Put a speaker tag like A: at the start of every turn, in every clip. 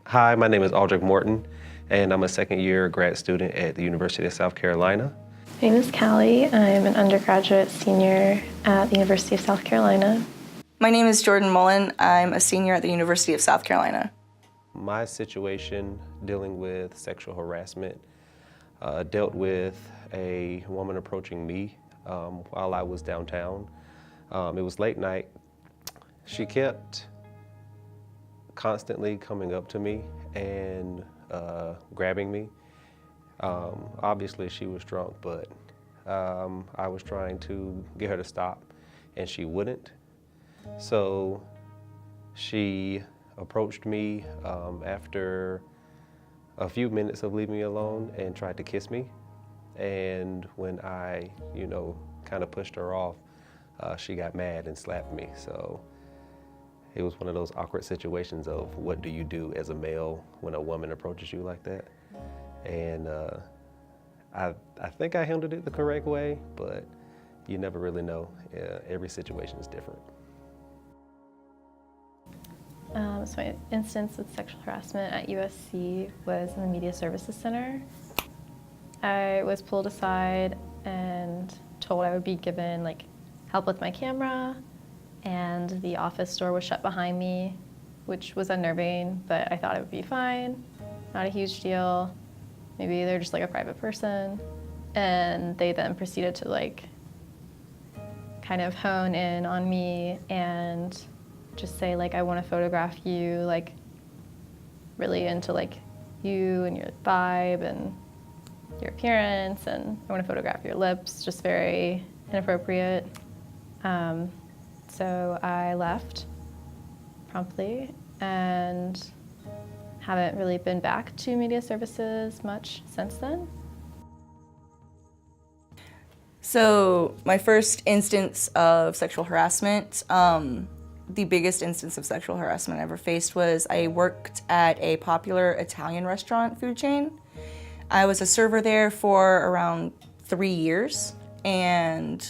A: Hi, my name is Aldrich Morton, and I'm a second-year grad student at the University of South Carolina.
B: My name is Callie. I'm an undergraduate senior at the University of South Carolina.
C: My name is Jordan Mullen. I'm a senior at the University of South Carolina.
A: My situation dealing with sexual harassment dealt with a woman approaching me while I was downtown. It was late night. She kept constantly coming up to me and grabbing me. Obviously she was drunk, but I was trying to get her to stop and she wouldn't. So she approached me after a few minutes of leaving me alone and tried to kiss me. And when I, kind of pushed her off, she got mad and slapped me. So it was one of those awkward situations of what do you do as a male when a woman approaches you like that? And I think I handled it the correct way, but you never really know. Every situation is different.
B: So my instance with sexual harassment at USC was in the Media Services Center. I was pulled aside and told I would be given help with my camera, and the office door was shut behind me, which was unnerving, but I thought it would be fine. Not a huge deal. Maybe they're just a private person. And they then proceeded to kind of hone in on me and just say I want to photograph you, really into you and your vibe and your appearance, and I want to photograph your lips, just very inappropriate. So I left promptly and haven't really been back to media services much since then.
C: So my first instance of sexual harassment, the biggest instance of sexual harassment I ever faced was I worked at a popular Italian restaurant food chain. I was a server there for around 3 years, and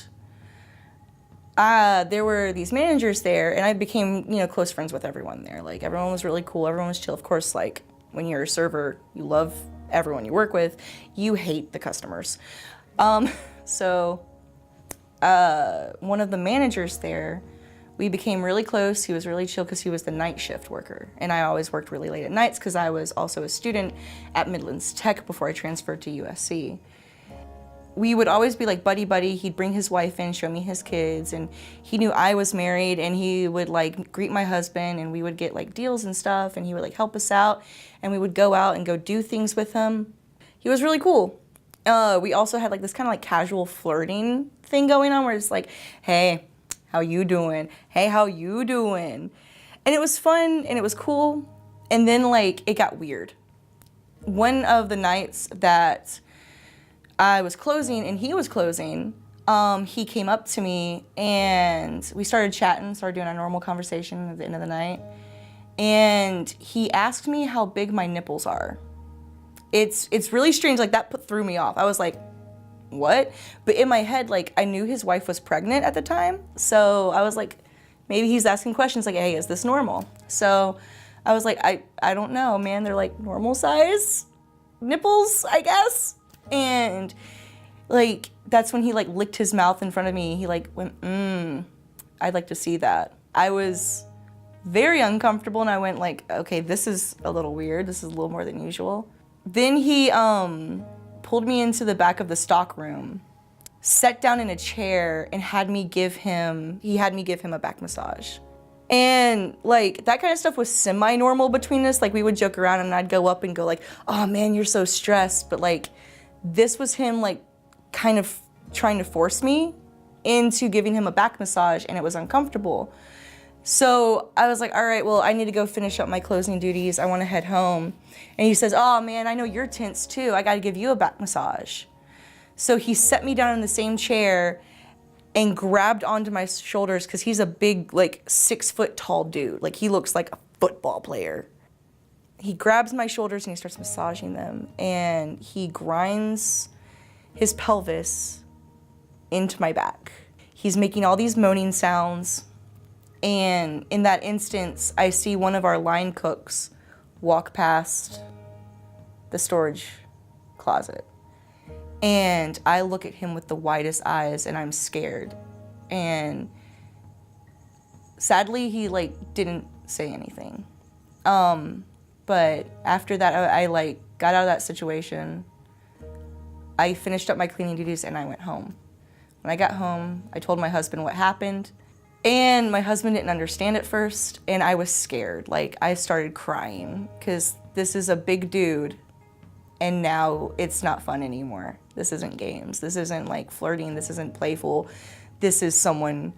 C: there were these managers there, and I became, close friends with everyone there. Everyone was really cool, everyone was chill. Of course, when you're a server, you love everyone you work with, you hate the customers. So one of the managers there, we became really close. He was really chill because he was the night shift worker, and I always worked really late at nights because I was also a student at Midlands Tech before I transferred to USC. We would always be buddy-buddy. He'd bring his wife in, show me his kids, and he knew I was married, and he would greet my husband, and we would get deals and stuff, and he would help us out, and we would go out and go do things with him. He was really cool. We also had this kind of casual flirting thing going on where it's hey, how you doing? Hey, how you doing? And it was fun and it was cool. And then it got weird. One of the nights that I was closing and he was closing, he came up to me and we started chatting, started doing our normal conversation at the end of the night. And he asked me how big my nipples are. It's really strange, that threw me off. I was like, what? But in my head, I knew his wife was pregnant at the time. So I was maybe he's asking questions hey, is this normal? So I was I don't know, man. They're normal size nipples, I guess. And that's when he licked his mouth in front of me. He went, I'd like to see that. I was very uncomfortable and I went okay, this is a little weird. This is a little more than usual. Then he pulled me into the back of the stock room, sat down in a chair, and had me give him a back massage. And that kind of stuff was semi-normal between us. We would joke around and I'd go up and go oh man, you're so stressed. But this was him kind of trying to force me into giving him a back massage, and it was uncomfortable. So I was all right, well, I need to go finish up my closing duties. I want to head home. And he says, oh man, I know you're tense too. I got to give you a back massage. So he set me down in the same chair and grabbed onto my shoulders because he's a big, 6 foot tall dude. He looks like a football player. He grabs my shoulders and he starts massaging them, and he grinds his pelvis into my back. He's making all these moaning sounds. And in that instance, I see one of our line cooks walk past the storage closet. And I look at him with the widest eyes and I'm scared. And sadly, he didn't say anything. But after that, I got out of that situation. I finished up my cleaning duties and I went home. When I got home, I told my husband what happened. And my husband didn't understand at first, and I was scared. I started crying because this is a big dude, and now it's not fun anymore. This isn't games. This isn't flirting. This isn't playful. This is someone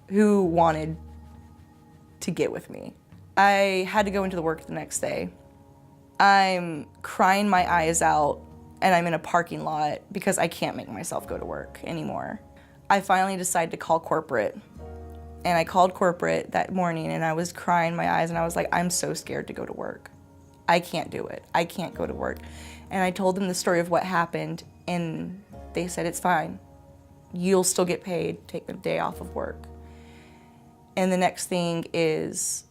C: who wanted to get with me. I had to go into the work the next day. I'm crying my eyes out, and I'm in a parking lot because I can't make myself go to work anymore. I finally decided to call corporate. And I called corporate that morning and I was crying my eyes and I was like, I'm so scared to go to work. I can't do it. I can't go to work. And I told them the story of what happened and they said, it's fine. You'll still get paid. Take the day off of work. And the next thing is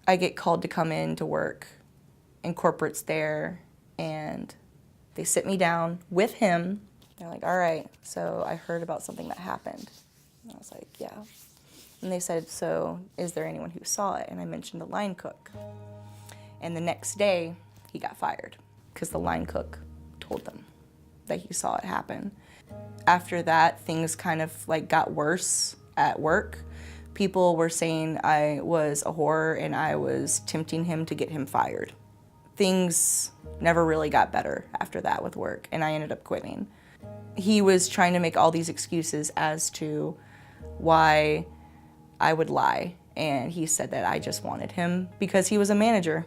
C: I get called to come in to work and corporate's there and they sit me down with him. They're like, all right, so I heard about something that happened. And I was like, yeah. And they said, so is there anyone who saw it? And I mentioned the line cook. And the next day, he got fired because the line cook told them that he saw it happen. After that, things kind of got worse at work. People were saying I was a whore and I was tempting him to get him fired. Things never really got better after that with work, and I ended up quitting. He was trying to make all these excuses as to why I would lie, and he said that I just wanted him because he was a manager,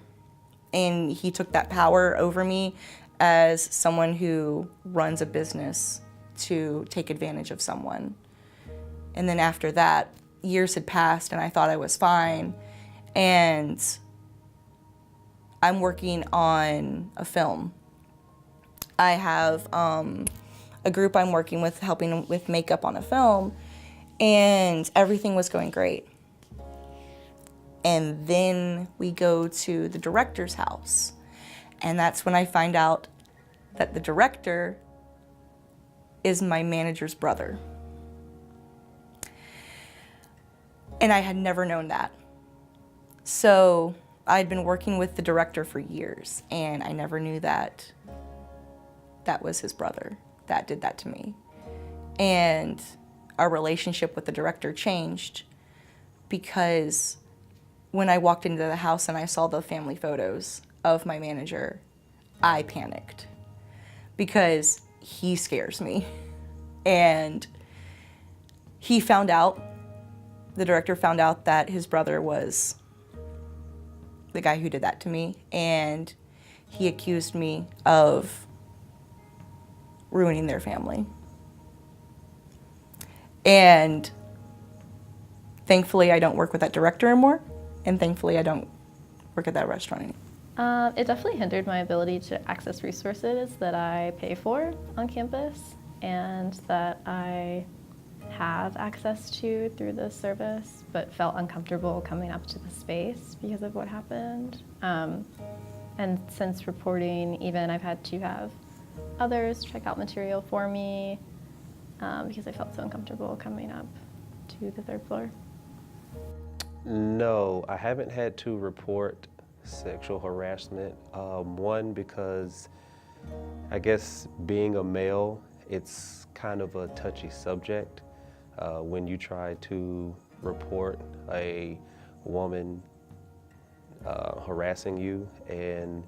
C: and he took that power over me as someone who runs a business to take advantage of someone. And then after that, years had passed, and I thought I was fine, and I'm working on a film. I have a group I'm working with helping with makeup on a film, and everything was going great. And then we go to the director's house, and that's when I find out that the director is my manager's brother. And I had never known that. So I'd been working with the director for years, and I never knew that that was his brother that did that to me. And our relationship with the director changed because when I walked into the house and I saw the family photos of my manager, I panicked because he scares me. And he found out, the director found out that his brother was the guy who did that to me, and he accused me of ruining their family. And thankfully, I don't work with that director anymore, and thankfully, I don't work at that restaurant anymore.
B: It definitely hindered my ability to access resources that I pay for on campus and that I have access to through the service, but felt uncomfortable coming up to the space because of what happened. And since reporting, even I've had to have others check out material for me because I felt so uncomfortable coming up to the third floor.
A: No, I haven't had to report sexual harassment. One, because I guess being a male, it's kind of a touchy subject. When you try to report a woman harassing you, and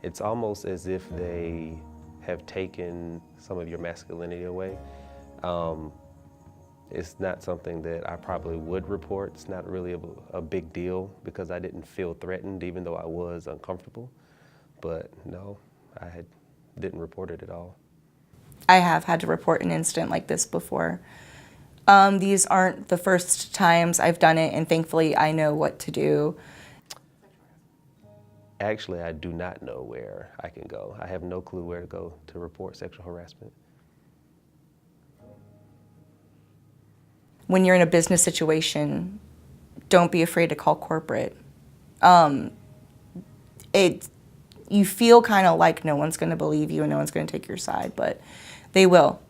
A: it's almost as if they have taken some of your masculinity away. It's not something that I probably would report. It's not really a big deal because I didn't feel threatened, even though I was uncomfortable. But no, didn't report it at all.
C: I have had to report an incident like this before. These aren't the first times I've done it, and thankfully I know what to do.
A: Actually, I do not know where I can go. I have no clue where to go to report sexual harassment.
C: When you're in a business situation, don't be afraid to call corporate. You feel kind of like no one's going to believe you and no one's going to take your side, but they will.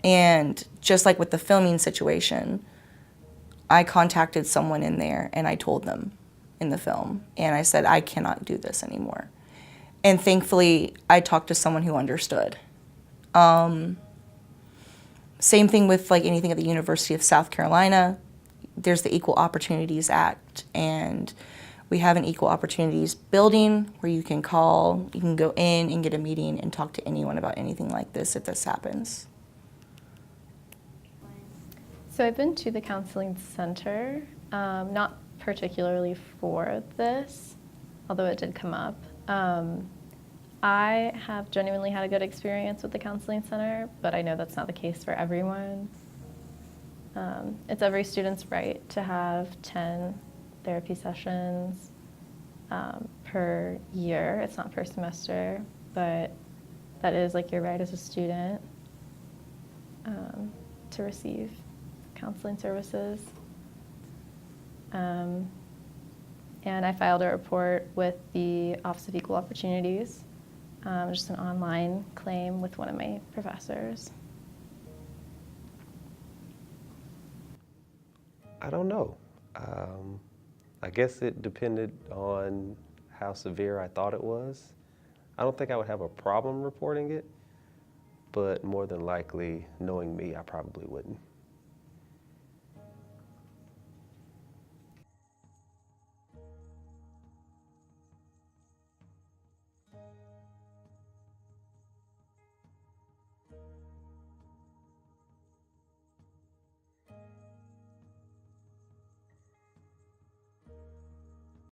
C: And just like with the filming situation, I contacted someone in there and I told them in the film, and I said, I cannot do this anymore. And thankfully, I talked to someone who understood. Same thing with like anything at the University of South Carolina. There's the Equal Opportunities Act, and we have an Equal Opportunities building where you can call, you can go in and get a meeting and talk to anyone about anything like this if this happens.
B: So I've been to the counseling center, not particularly for this, although it did come up. I have genuinely had a good experience with the counseling center, but I know that's not the case for everyone. It's every student's right to have 10 therapy sessions per year. It's not per semester, but that is like your right as a student to receive counseling services. And I filed a report with the Office of Equal Opportunities, just an online claim with one of my professors.
A: I don't know. I guess it depended on how severe I thought it was. I don't think I would have a problem reporting it, but more than likely, knowing me, I probably wouldn't.